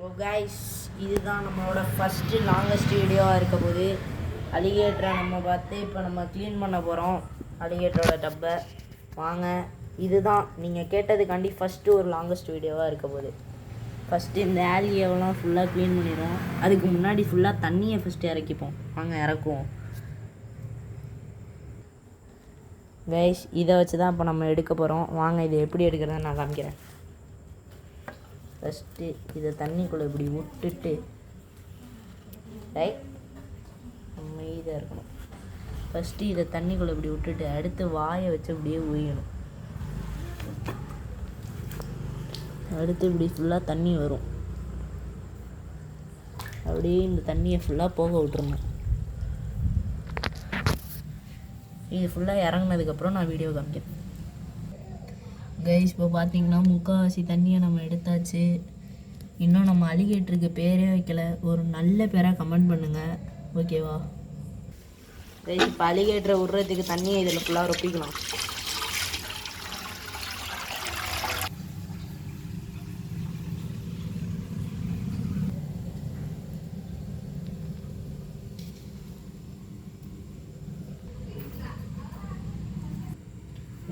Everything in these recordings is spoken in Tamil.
ஸோ கைஸ், இதுதான் நம்மளோட ஃபஸ்ட்டு லாங்கஸ்ட் வீடியோவாக இருக்க போது. அலிகேட்டரை நம்ம பார்த்து இப்போ நம்ம க்ளீன் பண்ண போகிறோம். அலிகேட்டரோட டப்பை வாங்க. இதுதான் நீங்கள் கேட்டதுக்காண்டி ஃபஸ்ட்டு ஒரு லாங்கஸ்ட் வீடியோவாக இருக்க போது. ஃபஸ்ட்டு இந்த ஆலியெல்லாம் ஃபுல்லாக க்ளீன் பண்ணிடுவோம். அதுக்கு முன்னாடி ஃபுல்லாக தண்ணியை ஃபஸ்ட்டு இறக்கிப்போம். வாங்க இறக்குவோம். கைஸ், இதை வச்சு தான் இப்போ நம்ம எடுக்க போகிறோம். வாங்க இதை எப்படி எடுக்கிறதுன்னு நான் காமிக்கிறேன். ஃபஸ்ட்டு இதை தண்ணிக்குள்ளே இப்படி விட்டுட்டு ரைட் அமைதியாக இருக்கணும். ஃபஸ்ட்டு இதை தண்ணிக்குள்ளே இப்படி விட்டுட்டு அடுத்து வாயை வச்சு அப்படியே உயணும். அடுத்து இப்படி ஃபுல்லாக தண்ணி வரும். அப்படியே இந்த தண்ணியை ஃபுல்லாக போக விட்டுருணும். இது ஃபுல்லாக இறங்கினதுக்கப்புறம் நான் வீடியோ காமிக்கிறேன். கைஸ், இப்போ பார்த்தீங்கன்னா முக்கால்வாசி தண்ணியை நம்ம எடுத்தாச்சு. இன்னும் நம்ம அலிகேட்டருக்கு பேரே வைக்கல. ஒரு நல்ல பேராக கமெண்ட் பண்ணுங்கள், ஓகேவா? கைஸ், இப்போ அலிகேட்டரை விட்றதுக்கு தண்ணியை இதில் ஃபுல்லாக ரொப்பிக்கலாம்.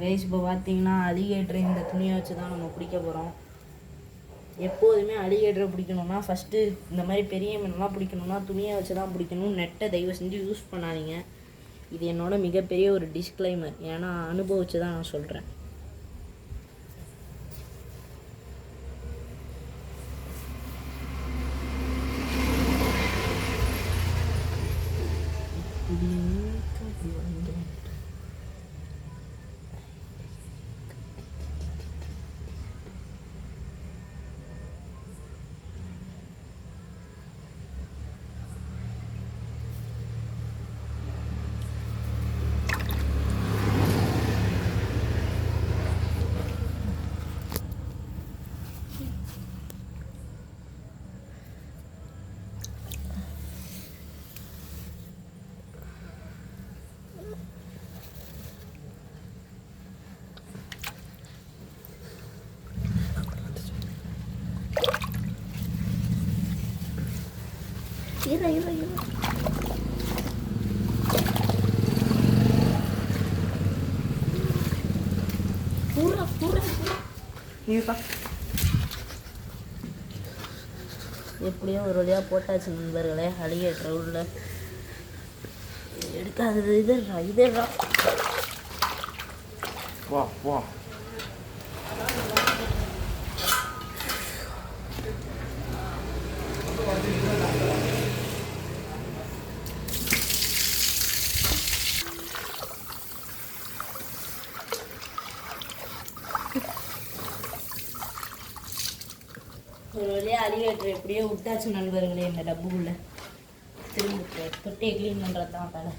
கைஸ், இப்போ பார்த்தீங்கன்னா அலிகேட்டரை இந்த துணியை வச்சு தான் நம்ம பிடிக்க போகிறோம். எப்போதுமே அலிகேட்டரை பிடிக்கணுன்னா ஃபஸ்ட்டு இந்த மாதிரி பெரிய மீனெல்லாம் பிடிக்கணுன்னா துணியை வச்சு தான் பிடிக்கணும். நெட்டை தயவு செஞ்சு யூஸ் பண்ணாதீங்க. இது என்னோட மிகப்பெரிய ஒரு டிஸ்க்ளைமர். ஏன்னா அனுபவிச்சு தான் நான் சொல்கிறேன். எப்படியோ ஒரு வழியாக போட்டாச்சு நண்பர்களே. அலிகேட்டர் உள்ள எடுக்காதது இதா வா வா. ஒரு வழியாக அலிகேட்டர் எப்படியோ விட்டாச்சு நண்பர்களே. இந்த டப்புக்குள்ளே திரும்ப தொட்டியை க்ளீன் பண்ணுறது தான் வேலை.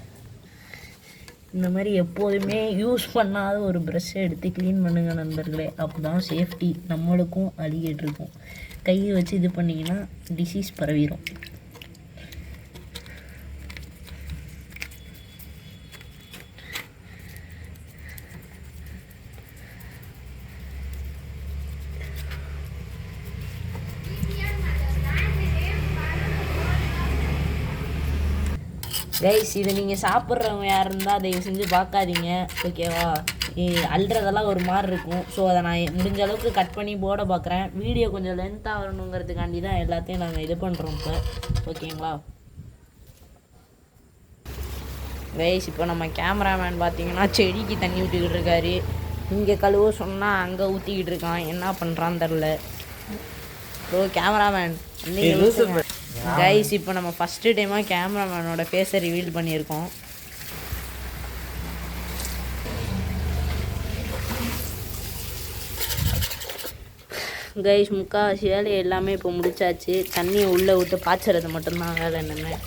இந்த மாதிரி எப்போதுமே யூஸ் பண்ணாத ஒரு ப்ரெஷ்ஷை எடுத்து க்ளீன் பண்ணுங்கள் நண்பர்களே. அப்போ தான் சேஃப்டி நம்மளுக்கும் அலிகேட்டருக்கும். கையை வச்சு இது பண்ணிங்கன்னா டிசீஸ் பரவிடும். கைஸ், இதை நீங்கள் சாப்பிட்றவங்க யார் இருந்தால் தயவு செஞ்சு பார்க்காதீங்க, ஓகேவா? அல்றதெல்லாம் ஒரு மாதிரி இருக்கும். ஸோ அதை நான் முடிஞ்ச அளவுக்கு கட் பண்ணி போட பார்க்குறேன். வீடியோ கொஞ்சம் லென்த்தாக வரணுங்கிறதுக்காண்டி தான் எல்லாத்தையும் நாங்கள் இது பண்ணுறோம் இப்போ, ஓகேங்களா? கைஸ், இப்போ நம்ம கேமராமேன் பார்த்தீங்கன்னா செடிக்கு தண்ணி ஊற்றிக்கிட்டு இருக்காரு. இங்கே கழுவ சொன்னால் அங்கே ஊற்றிக்கிட்டு இருக்கான். என்ன பண்ணுறான்னு தெரில. ஸோ கேமராமேன் கைஸ், இப்போ நம்ம ஃபஸ்ட்டு டைமாக கேமராமேனோட ஃபேஸை ரிவீல் பண்ணியிருக்கோம். கைஸ், முக்கால்வாசி வேலை எல்லாமே இப்போ முடிச்சாச்சு. தண்ணியை உள்ளே விட்டு பாய்ச்சறது மட்டும்தான் வேலை. என்னென்ன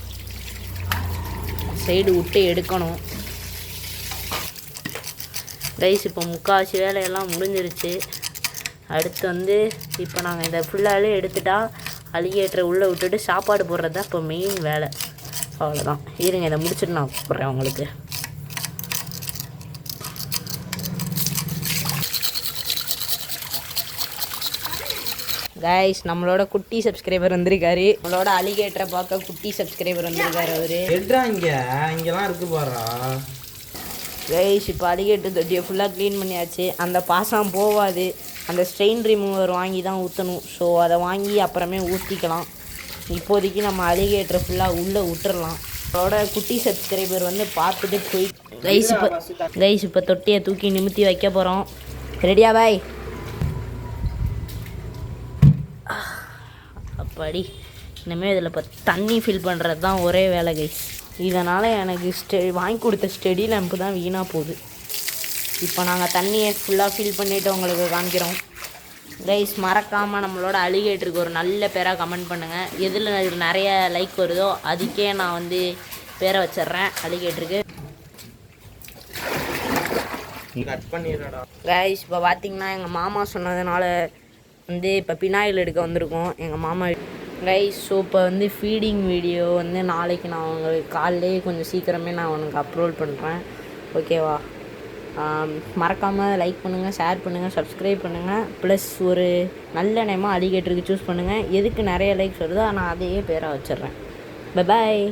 சைடு விட்டு எடுக்கணும். கைஸ், இப்போ முக்கால்வாசி வேலையெல்லாம் முடிஞ்சிருச்சு. அடுத்து இப்போ நாங்கள் இதை ஃபுல்லாகவே எடுத்துட்டா அலிகேட்டரை உள்ளே விட்டுட்டு சாப்பாடு போடுறது தான் இப்போ மெயின் வேலை. அவ்வளோதான். இருங்க, இதை முடிச்சுட்டு நான் போடுறேன் உங்களுக்கு. கைஸ் நம்மளோட குட்டி சப்ஸ்கிரைபர் வந்திருக்காரு. நம்மளோட அலிகேட்டரை பார்க்க குட்டி சப்ஸ்கிரைபர் வந்திருக்காரு அவரு. இங்கெல்லாம் இருக்கு பாரா கைஸ். இப்போ அலிகேட்டர் தொட்டியை ஃபுல்லாக க்ளீன் பண்ணியாச்சு. அந்த பாசம் போகாது, அந்த ஸ்ட்ரெயின் ரிமூவர் வாங்கி தான் ஊற்றணும். ஸோ அதை வாங்கி அப்புறமே ஊற்றிக்கலாம். இப்போதைக்கு நம்ம அலிகேட்டரை ஃபுல்லாக உள்ளே விட்டுறலாம். அவரோட குட்டி சப்ஸ்கிரைபர் வந்து பார்த்துட்டு போய் கைஸ் இப்போ தொட்டியை தூக்கி நிமித்தி வைக்க போகிறோம். ரெடியா பாய்? அப்படி இனிமேல் இதில் இப்போ தண்ணி ஃபில் பண்ணுறது தான் ஒரே வேலை கைஸ். இதனால் எனக்கு வாங்கி கொடுத்த ஸ்டெடி லேம்ப்பு தான் வீணாக போகுது. இப்போ நாங்கள் தண்ணியை ஃபுல்லாக ஃபில் பண்ணிவிட்டு உங்களுக்கு காமிக்கிறோம் கைஸ். மறக்காமல் நம்மளோட அலிகேட்டருக்கு ஒரு நல்ல பேராக கமெண்ட் பண்ணுங்கள். எதில் நிறைய லைக் வருதோ அதுக்கே நான் வந்து பேரை வச்சிட்றேன் அலிகேட்டருக்கு. கைஸ் இப்போ பார்த்தீங்கன்னா எங்கள் மாமா சொன்னதுனால வந்து இப்போ பினாயில் எடுக்க வந்திருக்கோம் எங்கள் மாமா கைஸ். ஸோ இப்போ வந்து ஃபீடிங் வீடியோ வந்து நாளைக்கு நான் உங்களுக்கு காலையிலே கொஞ்சம் சீக்கிரமே நான் உனக்கு அப்லோட் பண்ணுறேன். ஓகேவா? மறக்காமல் லைக் பண்ணுங்கள், ஷேர் பண்ணுங்கள், சப்ஸ்கிரைப் பண்ணுங்கள். ப்ளஸ் ஒரு நல்ல நேமாக அலிகேட்டருக்கு சூஸ் பண்ணுங்கள். எதுக்கு நிறைய லைக்ஸ் வருதோ நான் அதையே பேராக வச்சிட்றேன். Bye bye.